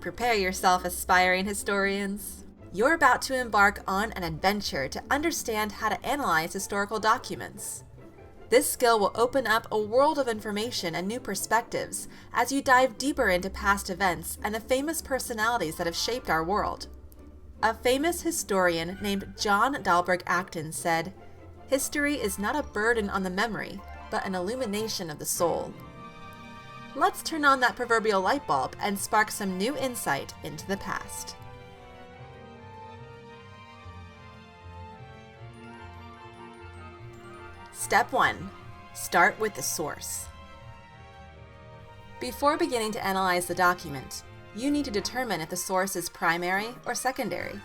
Prepare yourself, aspiring historians. You're about to embark on an adventure to understand how to analyze historical documents. This skill will open up a world of information and new perspectives as you dive deeper into past events and the famous personalities that have shaped our world. A famous historian named John Dalberg Acton said, "History is not a burden on the memory, but an illumination of the soul." Let's turn on that proverbial light bulb and spark some new insight into the past. Step 1. Start with the source. Before beginning to analyze the document, you need to determine if the source is primary or secondary.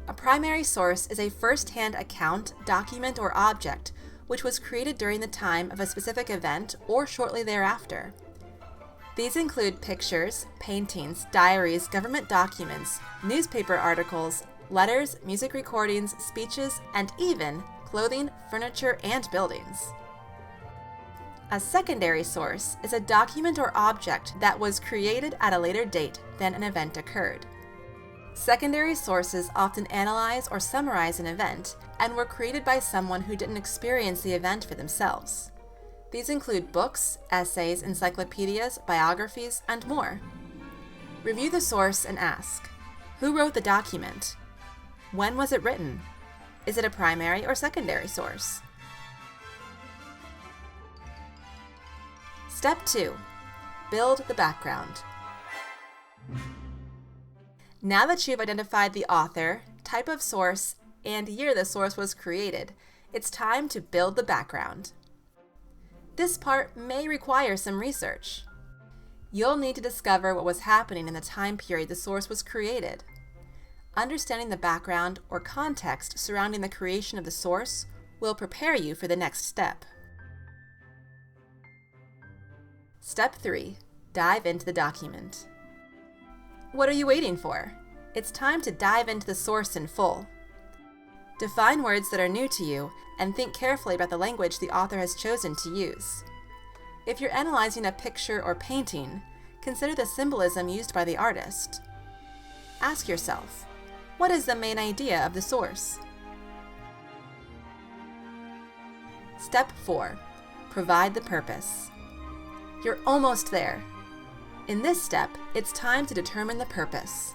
A primary source is a first-hand account, document, or object which was created during the time of a specific event or shortly thereafter. These include pictures, paintings, diaries, government documents, newspaper articles, letters, music recordings, speeches, and even clothing, furniture, and buildings. A secondary source is a document or object that was created at a later date than an event occurred. Secondary sources often analyze or summarize an event and were created by someone who didn't experience the event for themselves. These include books, essays, encyclopedias, biographies, and more. Review the source and ask, who wrote the document? When was it written? Is it a primary or secondary source? Step 2. Build the background. Now that you've identified the author, type of source, and year the source was created, it's time to build the background. This part may require some research. You'll need to discover what was happening in the time period the source was created. Understanding the background or context surrounding the creation of the source will prepare you for the next step. Step 3. Dive into the document. What are you waiting for? It's time to dive into the source in full. Define words that are new to you and think carefully about the language the author has chosen to use. If you're analyzing a picture or painting, consider the symbolism used by the artist. Ask yourself, what is the main idea of the source? Step 4. Provide the purpose. You're almost there. In this step, it's time to determine the purpose.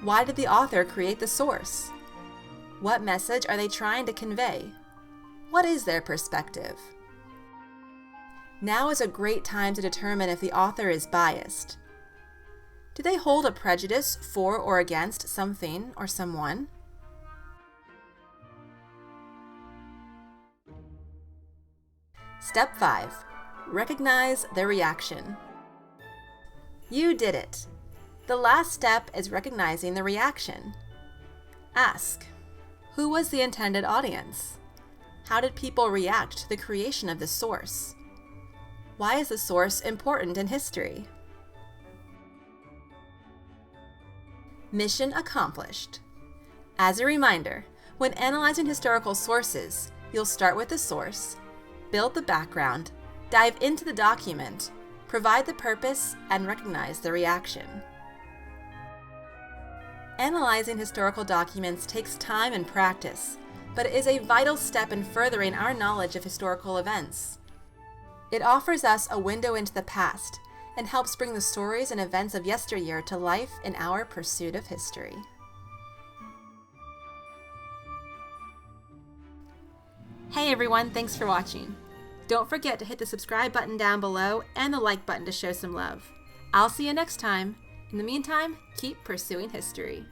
Why did the author create the source? What message are they trying to convey? What is their perspective? Now is a great time to determine if the author is biased. Do they hold a prejudice for or against something or someone? Step 5. Recognize the reaction. You did it. The last step is recognizing the reaction. Ask, who was the intended audience? How did people react to the creation of the source? Why is the source important in history? Mission accomplished. As a reminder, when analyzing historical sources, you'll start with the source, build the background, dive into the document, provide the purpose, and recognize the reaction. Analyzing historical documents takes time and practice, but it is a vital step in furthering our knowledge of historical events. It offers us a window into the past and helps bring the stories and events of yesteryear to life in our pursuit of history. Hey everyone, thanks for watching. Don't forget to hit the subscribe button down below and the like button to show some love. I'll see you next time. In the meantime, keep pursuing history.